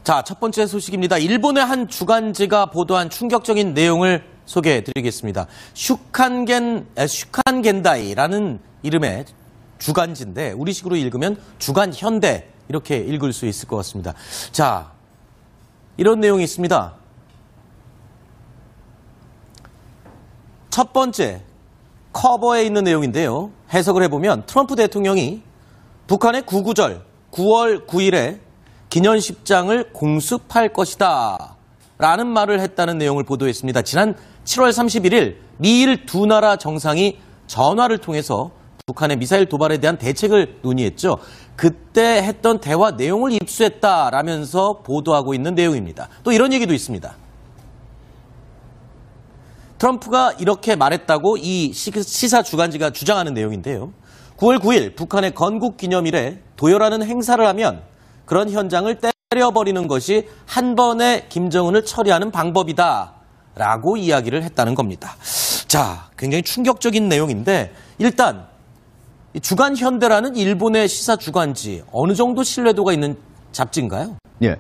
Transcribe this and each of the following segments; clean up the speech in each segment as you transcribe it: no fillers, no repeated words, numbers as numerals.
자, 첫 번째 소식입니다. 일본의 한 주간지가 보도한 충격적인 내용을 소개해드리겠습니다. 슈칸겐다이라는 이름의 주간지인데 우리식으로 읽으면 주간현대 이렇게 읽을 수 있을 것 같습니다. 자, 이런 내용이 있습니다. 첫 번째 커버에 있는 내용인데요. 해석을 해보면 트럼프 대통령이 북한의 구구절 9월 9일에 기념식장을 공습할 것이다 라는 말을 했다는 내용을 보도했습니다. 지난 7월 31일 미일 두 나라 정상이 전화를 통해서 북한의 미사일 도발에 대한 대책을 논의했죠. 그때 했던 대화 내용을 입수했다라면서 보도하고 있는 내용입니다. 또 이런 얘기도 있습니다. 트럼프가 이렇게 말했다고 이 시사 주간지가 주장하는 내용인데요. 9월 9일 북한의 건국기념일에 도열하는 행사를 하면 그런 현장을 때려버리는 것이 한 번에 김정은을 처리하는 방법이다 라고 이야기를 했다는 겁니다. 자, 굉장히 충격적인 내용인데 일단 주간현대라는 일본의 시사 주간지 어느 정도 신뢰도가 있는 잡지인가요? 예.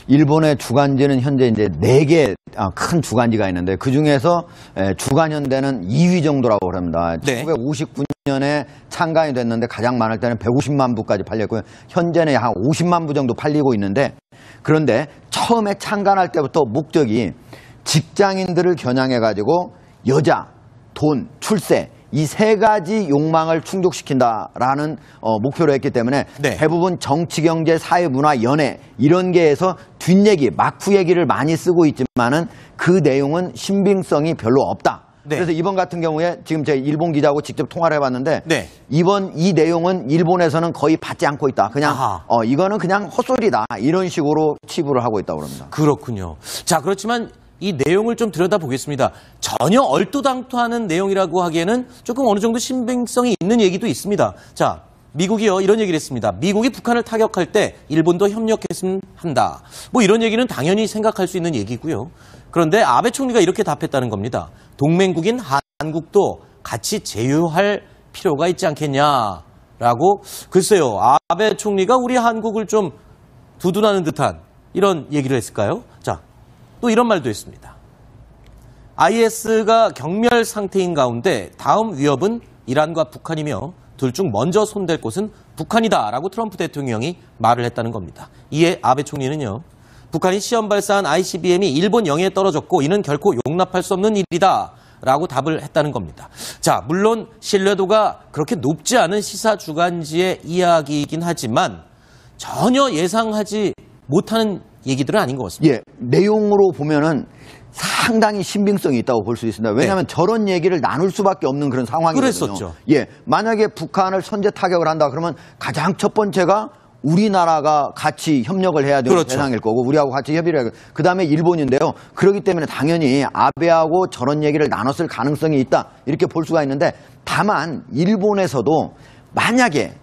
일본의 주간지는 현재 이제 4개 큰 주간지가 있는데 그 중에서 주간현대는 2위 정도라고 합니다. 네. 1959년에 창간이 됐는데 가장 많을 때는 150만 부까지 팔렸고요. 현재는 한 50만 부 정도 팔리고 있는데 그런데 처음에 창간할 때부터 목적이 직장인들을 겨냥해가지고 여자, 돈, 출세 이 3가지 욕망을 충족시킨다라는 목표로 했기 때문에 네. 대부분 정치, 경제, 사회, 문화, 연애 이런 게에서 뒷얘기, 막후 얘기를 많이 쓰고 있지만은 그 내용은 신빙성이 별로 없다. 네. 그래서 이번 같은 경우에 지금 제가 일본 기자하고 직접 통화를 해봤는데 네. 이번 이 내용은 일본에서는 거의 받지 않고 있다. 그냥 이거는 그냥 헛소리다. 이런 식으로 치부를 하고 있다고 합니다. 그렇군요. 자, 그렇지만 이 내용을 좀 들여다보겠습니다. 전혀 얼토당토하는 내용이라고 하기에는 조금 어느 정도 신빙성이 있는 얘기도 있습니다. 자, 미국이요 이런 얘기를 했습니다. 미국이 북한을 타격할 때 일본도 협력했으면 한다. 뭐 이런 얘기는 당연히 생각할 수 있는 얘기고요. 그런데 아베 총리가 이렇게 답했다는 겁니다. 동맹국인 한국도 같이 제휴할 필요가 있지 않겠냐라고. 글쎄요, 아베 총리가 우리 한국을 좀 두둔하는 듯한 이런 얘기를 했을까요? 자, 또 이런 말도 했습니다. IS가 경멸 상태인 가운데 다음 위협은 이란과 북한이며 둘 중 먼저 손댈 곳은 북한이다라고 트럼프 대통령이 말을 했다는 겁니다. 이에 아베 총리는요. 북한이 시험 발사한 ICBM이 일본 영해에 떨어졌고 이는 결코 용납할 수 없는 일이다 라고 답을 했다는 겁니다. 자, 물론 신뢰도가 그렇게 높지 않은 시사 주간지의 이야기이긴 하지만 전혀 예상하지 못하는 얘기들은 아닌 것 같습니다. 예, 내용으로 보면은 상당히 신빙성이 있다고 볼 수 있습니다. 왜냐하면 네. 저런 얘기를 나눌 수밖에 없는 그런 상황이거든요. 그랬었죠. 예, 만약에 북한을 선제 타격을 한다 그러면 가장 첫 번째가 우리나라가 같이 협력을 해야 되는 그렇죠. 대상일 거고 우리하고 같이 협의를 해야 되고 그다음에 일본인데요. 그렇기 때문에 당연히 아베하고 저런 얘기를 나눴을 가능성이 있다 이렇게 볼 수가 있는데 다만 일본에서도 만약에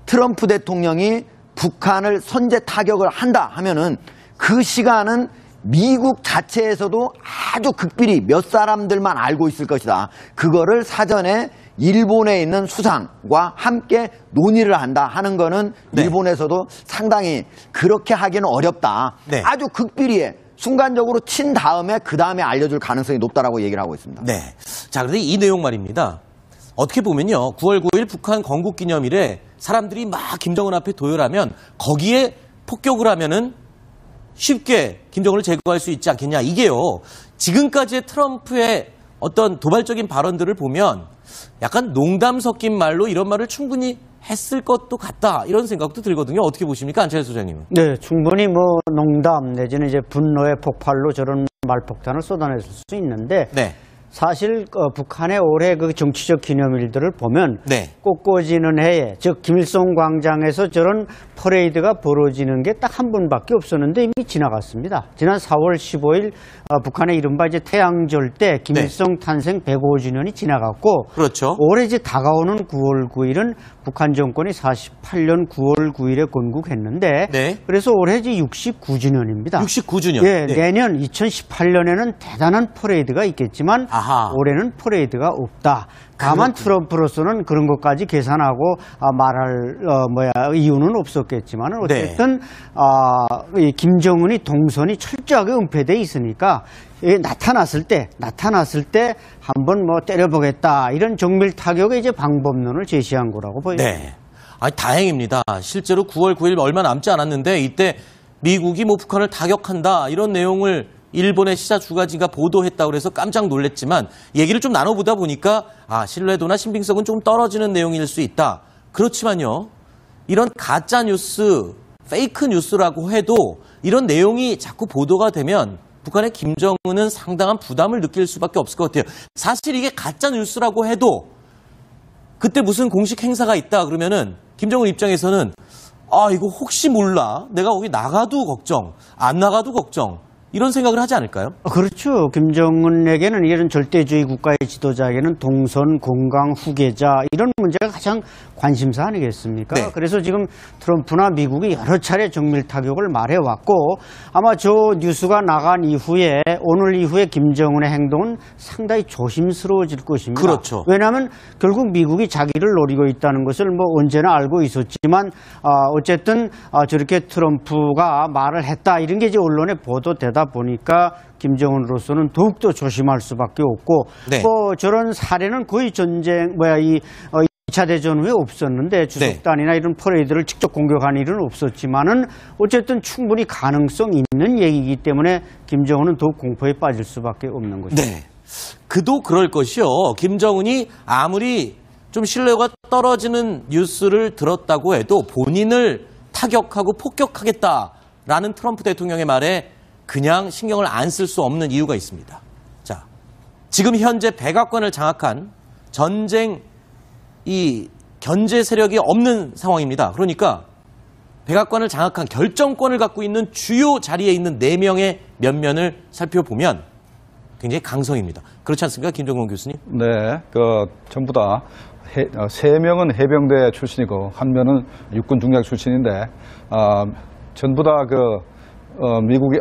트럼프 대통령이 북한을 선제 타격을 한다 하면은 그 시간은 미국 자체에서도 아주 극비리 몇 사람들만 알고 있을 것이다. 그거를 사전에 일본에 있는 수상과 함께 논의를 한다 하는 거는 네. 일본에서도 상당히 그렇게 하기는 어렵다. 네. 아주 극비리에 순간적으로 친 다음에 그 다음에 알려줄 가능성이 높다라고 얘기를 하고 있습니다. 네. 자, 그런데 이 내용 말입니다. 어떻게 보면요. 9월 9일 북한 건국기념일에 사람들이 막 김정은 앞에 도열하면 거기에 폭격을 하면은 쉽게 김정은을 제거할 수 있지 않겠냐. 이게요. 지금까지의 트럼프의 어떤 도발적인 발언들을 보면 약간 농담 섞인 말로 이런 말을 충분히 했을 것도 같다. 이런 생각도 들거든요. 어떻게 보십니까? 안철수 소장님은. 네, 충분히 뭐 농담 내지는 이제 분노의 폭발로 저런 말폭탄을 쏟아냈을 수 있는데 네. 사실 북한의 올해 그 정치적 기념일들을 보면 네. 꽃꽂이는 해에 즉 김일성 광장에서 저런 퍼레이드가 벌어지는 게 딱 한 번밖에 없었는데 이미 지나갔습니다. 지난 4월 15일 북한의 이른바 이제 태양절 때 김일성 탄생 105주년이 지나갔고 그렇죠. 올해 이제 다가오는 9월 9일은 북한 정권이 48년 9월 9일에 건국했는데 네. 그래서 올해 이제 69주년입니다. 69주년. 예, 네. 내년 2018년에는 대단한 퍼레이드가 있겠지만 아하. 아하. 올해는 퍼레이드가 없다. 다만 트럼프로서는 그런 것까지 계산하고 말할 이유는 없었겠지만 어쨌든 이 김정은이 동선이 철저하게 은폐돼 있으니까 나타났을 때 한번 때려보겠다 이런 정밀 타격의 이제 방법론을 제시한 거라고 보입니다. 네. 아니, 다행입니다. 실제로 9월 9일 얼마 남지 않았는데 이때 미국이 북한을 타격한다 이런 내용을 일본의 시사 주간지가 보도했다고 그래서 깜짝 놀랐지만 얘기를 좀 나눠보다 보니까 신뢰도나 신빙성은 좀 떨어지는 내용일 수 있다. 그렇지만요. 이런 가짜 뉴스, 페이크 뉴스라고 해도 이런 내용이 자꾸 보도가 되면 북한의 김정은은 상당한 부담을 느낄 수밖에 없을 것 같아요. 사실 이게 가짜 뉴스라고 해도 그때 무슨 공식 행사가 있다 그러면은 김정은 입장에서는 이거 혹시 몰라. 내가 거기 나가도 걱정, 안 나가도 걱정. 이런 생각을 하지 않을까요? 그렇죠. 김정은에게는 이런 절대주의 국가의 지도자에게는 동선, 건강, 후계자 이런 문제가 가장 관심사 아니겠습니까? 네. 그래서 지금 트럼프나 미국이 여러 차례 정밀 타격을 말해왔고 아마 저 뉴스가 나간 이후에 오늘 이후에 김정은의 행동은 상당히 조심스러워질 것입니다. 그렇죠. 왜냐하면 결국 미국이 자기를 노리고 있다는 것을 언제나 알고 있었지만 어쨌든 저렇게 트럼프가 말을 했다 이런 게 이제 언론에 보도되다 보니까 김정은으로서는 더욱더 조심할 수밖에 없고 네. 저런 사례는 거의 전쟁 2차 대전 후에 없었는데 주석단이나 이런 퍼레이드를 직접 공격한 일은 없었지만은 어쨌든 충분히 가능성 있는 얘기이기 때문에 김정은은 더욱 공포에 빠질 수밖에 없는 것이죠. 네. 그도 그럴 것이요. 김정은이 아무리 좀 신뢰가 떨어지는 뉴스를 들었다고 해도 본인을 타격하고 폭격하겠다라는 트럼프 대통령의 말에 그냥 신경을 안 쓸 수 없는 이유가 있습니다. 자, 지금 현재 백악관을 장악한 전쟁 이 견제 세력이 없는 상황입니다. 그러니까 백악관을 장악한 결정권을 갖고 있는 주요 자리에 있는 4명의 면면을 살펴보면 굉장히 강성입니다. 그렇지 않습니까? 김정근 교수님? 네, 전부 다 3명은 해병대 출신이고 1명은 육군 중장 출신인데 전부 다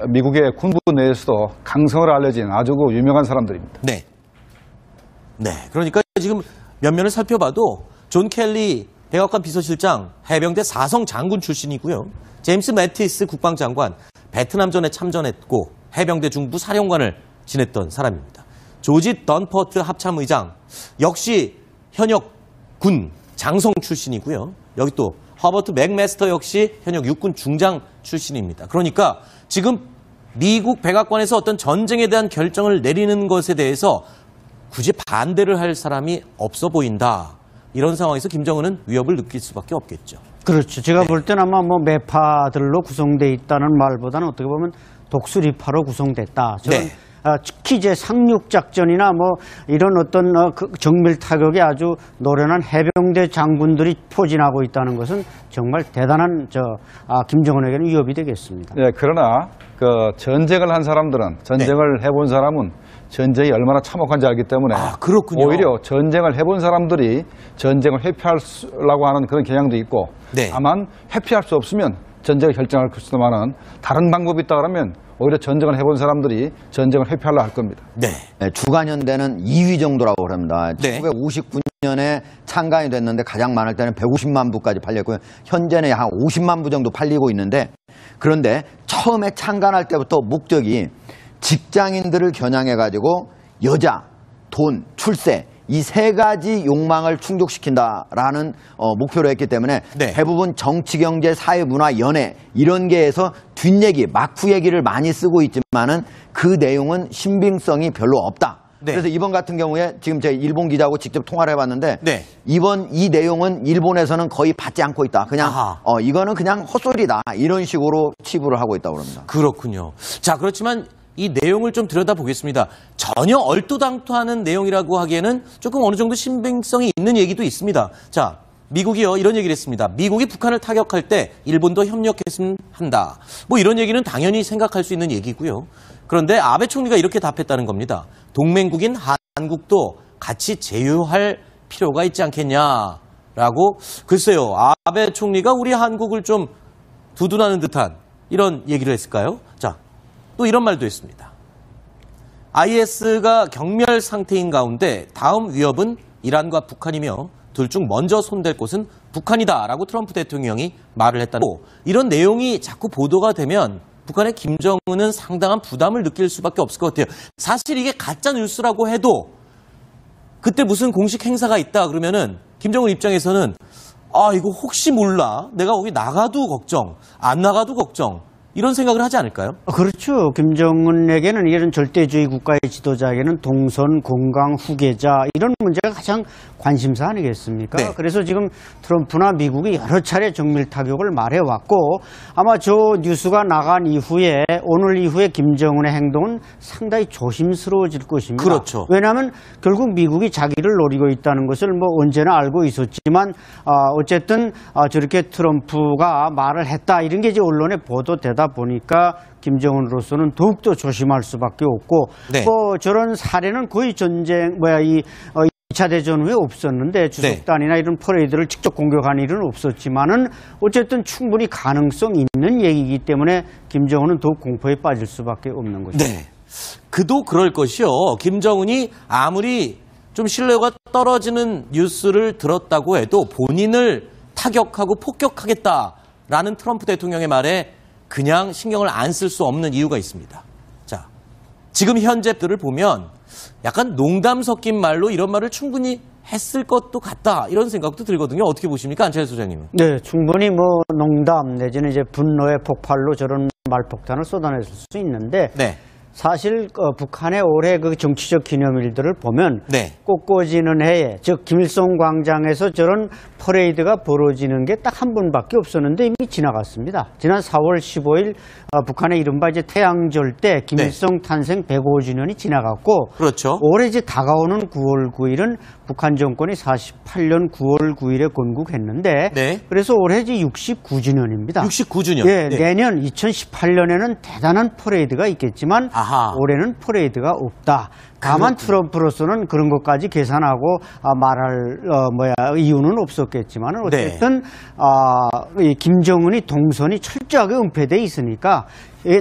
미국의 군부 내에서도 강성으로 알려진 아주 유명한 사람들입니다. 네. 네. 그러니까 지금 면면을 살펴봐도 존 켈리 백악관 비서실장 해병대 4성 장군 출신이고요. 제임스 매티스 국방장관 베트남전에 참전했고 해병대 중부 사령관을 지냈던 사람입니다. 조지 던퍼트 합참의장 역시 현역 군 장성 출신이고요. 여기 또 허버트 맥메스터 역시 현역 육군 중장 출신입니다. 그러니까 지금 미국 백악관에서 어떤 전쟁에 대한 결정을 내리는 것에 대해서 굳이 반대를 할 사람이 없어 보인다. 이런 상황에서 김정은은 위협을 느낄 수밖에 없겠죠. 그렇죠. 제가 볼 때는 아마 매파들로 구성되어 있다는 말보다는 어떻게 보면 독수리파로 구성됐다. 저는 네. 특히 이제 상륙작전이나 이런 어떤 정밀 타격에 아주 노련한 해병대 장군들이 포진하고 있다는 것은 정말 대단한 김정은에게는 위협이 되겠습니다. 네, 그러나 전쟁을 한 사람들은 전쟁을 해본 사람은 전쟁이 얼마나 참혹한지 알기 때문에 그렇군요. 오히려 전쟁을 해본 사람들이 전쟁을 회피하려고 하는 그런 경향도 있고 네. 다만 회피할 수 없으면 전쟁을 결정할 것이지만은 다른 방법이 있다 그러면 오히려 전쟁을 해본 사람들이 전쟁을 회피하려고 할 겁니다. 네. 네, 주간현대는 2위 정도라고 합니다. 네. 1959년에 창간이 됐는데 가장 많을 때는 150만 부까지 팔렸고요. 현재는 한 50만 부 정도 팔리고 있는데 그런데 처음에 창간할 때부터 목적이 직장인들을 겨냥해가지고 여자, 돈, 출세 이 3가지 욕망을 충족시킨다라는 목표로 했기 때문에 네. 대부분 정치, 경제, 사회, 문화, 연애 이런 게에서 뒷얘기, 막후 얘기를 많이 쓰고 있지만은 그 내용은 신빙성이 별로 없다. 네. 그래서 이번 같은 경우에 지금 제가 일본 기자하고 직접 통화를 해봤는데 네. 이번 이 내용은 일본에서는 거의 받지 않고 있다. 그냥 이거는 그냥 헛소리다. 이런 식으로 치부를 하고 있다고 합니다. 그렇군요. 자, 그렇지만 이 내용을 좀 들여다보겠습니다. 전혀 얼토당토하는 내용이라고 하기에는 조금 어느 정도 신빙성이 있는 얘기도 있습니다. 자, 미국이요 이런 얘기를 했습니다. 미국이 북한을 타격할 때 일본도 협력했으면 한다. 이런 얘기는 당연히 생각할 수 있는 얘기고요. 그런데 아베 총리가 이렇게 답했다는 겁니다. 동맹국인 한국도 같이 제휴할 필요가 있지 않겠냐라고. 글쎄요. 아베 총리가 우리 한국을 좀 두둔하는 듯한 이런 얘기를 했을까요? 자, 또 이런 말도 했습니다. IS가 경멸 상태인 가운데 다음 위협은 이란과 북한이며 둘 중 먼저 손댈 곳은 북한이다라고 트럼프 대통령이 말을 했다고 이런 내용이 자꾸 보도가 되면 북한의 김정은은 상당한 부담을 느낄 수밖에 없을 것 같아요. 사실 이게 가짜 뉴스라고 해도 그때 무슨 공식 행사가 있다 그러면은 김정은 입장에서는 이거 혹시 몰라 내가 거기 나가도 걱정 안 나가도 걱정 이런 생각을 하지 않을까요? 그렇죠. 김정은에게는 이런 절대주의 국가의 지도자에게는 동선, 건강, 후계자 이런 문제가 가장 관심사 아니겠습니까? 네. 그래서 지금 트럼프나 미국이 여러 차례 정밀 타격을 말해왔고 아마 저 뉴스가 나간 이후에 오늘 이후에 김정은의 행동은 상당히 조심스러워질 것입니다. 그렇죠. 왜냐하면 결국 미국이 자기를 노리고 있다는 것을 뭐 언제나 알고 있었지만 어쨌든 저렇게 트럼프가 말을 했다 이런 게 이제 언론에 보도되다 보니까 김정은으로서는 더욱더 조심할 수밖에 없고 네. 뭐 저런 사례는 거의 전쟁 2차 대전 후에 없었는데 주석단이나 이런 퍼레이드를 직접 공격한 일은 없었지만은 어쨌든 충분히 가능성 있는 얘기이기 때문에 김정은은 더욱 공포에 빠질 수밖에 없는 것이죠. 네. 그도 그럴 것이요. 김정은이 아무리 좀 신뢰가 떨어지는 뉴스를 들었다고 해도 본인을 타격하고 폭격하겠다라는 트럼프 대통령의 말에 그냥 신경을 안 쓸 수 없는 이유가 있습니다. 자, 지금 현재들을 보면 약간 농담 섞인 말로 이런 말을 충분히 했을 것도 같다 이런 생각도 들거든요. 어떻게 보십니까, 안철수 소장님은? 네, 충분히 뭐 농담 내지는 이제 분노의 폭발로 저런 말폭탄을 쏟아냈을 수 있는데 네. 사실 북한의 올해 그 정치적 기념일들을 보면 네. 꽃꽂이는 해에 즉 김일성 광장에서 저런 퍼레이드가 벌어지는 게 딱 한 번밖에 없었는데 이미 지나갔습니다. 지난 4월 15일 북한의 이른바 이제 태양절 때 김일성 탄생 105주년이 지나갔고 그렇죠. 올해 이제 다가오는 9월 9일은 북한 정권이 48년 9월 9일에 건국했는데 네. 그래서 올해 이제 69주년입니다. 69주년. 예, 네. 내년 2018년에는 대단한 퍼레이드가 있겠지만 아하. 올해는 퍼레이드가 없다. 다만 트럼프로서는 그런 것까지 계산하고 말할 이유는 없었겠지만 어쨌든 이 김정은이 동선이 철저하게 은폐돼 있으니까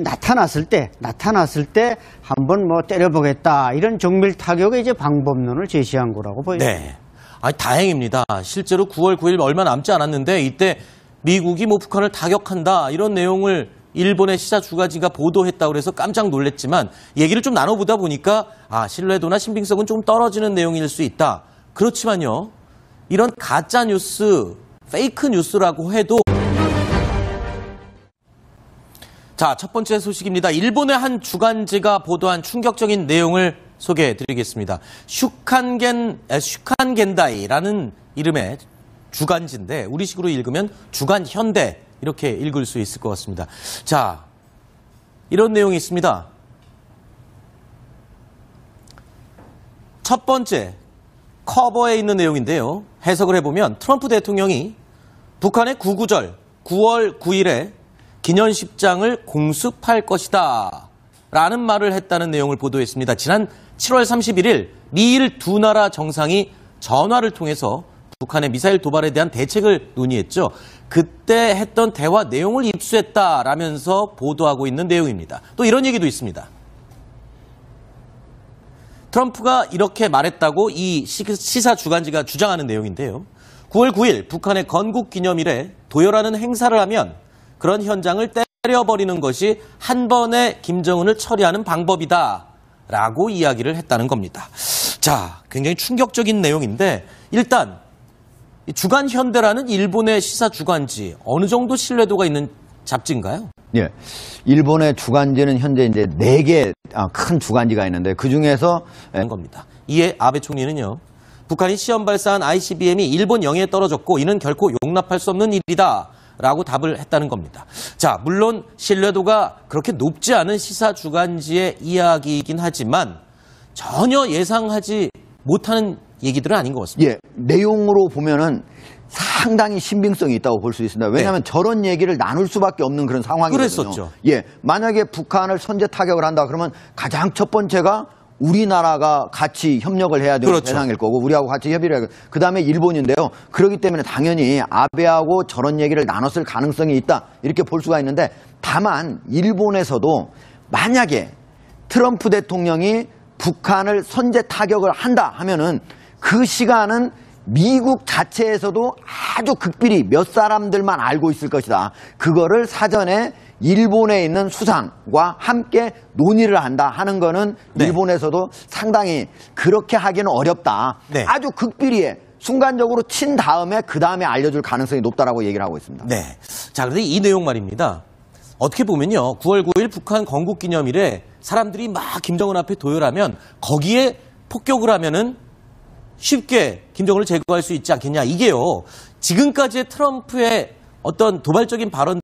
나타났을 때 한번 뭐 때려보겠다 이런 정밀 타격의 이제 방법론을 제시한 거라고 보입니다. 네. 다행입니다. 실제로 9월 9일 얼마 남지 않았는데 이때 미국이 뭐 북한을 타격한다 이런 내용을 일본의 시사 주간지가 보도했다고 해서 깜짝 놀랐지만 얘기를 좀 나눠보다 보니까 신뢰도나 신빙성은 좀 떨어지는 내용일 수 있다. 그렇지만요. 이런 가짜 뉴스, 페이크 뉴스라고 해도 자, 첫 번째 소식입니다. 일본의 한 주간지가 보도한 충격적인 내용을 소개해드리겠습니다. 슈칸겐다이라는 이름의 주간지인데 우리식으로 읽으면 주간현대 이렇게 읽을 수 있을 것 같습니다. 자, 이런 내용이 있습니다. 첫 번째, 커버에 있는 내용인데요. 해석을 해보면 트럼프 대통령이 북한의 구구절 9월 9일에 기념식장을 공습할 것이다 라는 말을 했다는 내용을 보도했습니다. 지난 7월 31일 미일 두 나라 정상이 전화를 통해서 북한의 미사일 도발에 대한 대책을 논의했죠. 그때 했던 대화 내용을 입수했다라면서 보도하고 있는 내용입니다. 또 이런 얘기도 있습니다. 트럼프가 이렇게 말했다고 이 시사 주간지가 주장하는 내용인데요. 9월 9일 북한의 건국 기념일에 도열하는 행사를 하면 그런 현장을 때려버리는 것이 한 번에 김정은을 처리하는 방법이다 라고 이야기를 했다는 겁니다. 자, 굉장히 충격적인 내용인데 일단 주간현대라는 일본의 시사 주간지 어느 정도 신뢰도가 있는 잡지인가요? 예. 일본의 주간지는 현재 이제 4개 큰 주간지가 있는데 그 중에서 겁니다. 이에 아베 총리는요. 북한이 시험 발사한 ICBM이 일본 영해에 떨어졌고 이는 결코 용납할 수 없는 일이다 라고 답을 했다는 겁니다. 자, 물론 신뢰도가 그렇게 높지 않은 시사 주간지의 이야기이긴 하지만 전혀 예상하지 못하는 얘기들은 아닌 것 같습니다. 예, 내용으로 보면은 상당히 신빙성이 있다고 볼 수 있습니다. 왜냐하면 저런 얘기를 나눌 수밖에 없는 그런 상황이거든요. 그랬었죠. 예, 만약에 북한을 선제 타격을 한다 그러면 가장 첫 번째가 우리나라가 같이 협력을 해야 되는 그렇죠. 대상일 거고 우리하고 같이 협의를 해야 되고 그다음에 일본인데요. 그렇기 때문에 당연히 아베하고 저런 얘기를 나눴을 가능성이 있다 이렇게 볼 수가 있는데 다만 일본에서도 만약에 트럼프 대통령이 북한을 선제 타격을 한다 하면은 그 시간은 미국 자체에서도 아주 극비리 몇 사람들만 알고 있을 것이다. 그거를 사전에 일본에 있는 수상과 함께 논의를 한다 하는 거는 네. 일본에서도 상당히 그렇게 하기는 어렵다. 네. 아주 극비리에 순간적으로 친 다음에 그 다음에 알려줄 가능성이 높다라고 얘기를 하고 있습니다. 네. 자, 그런데 이 내용 말입니다. 어떻게 보면요. 9월 9일 북한 건국기념일에 사람들이 막 김정은 앞에 도열하면 거기에 폭격을 하면은 쉽게 김정은을 제거할 수 있지 않겠냐. 이게요. 지금까지의 트럼프의 어떤 도발적인 발언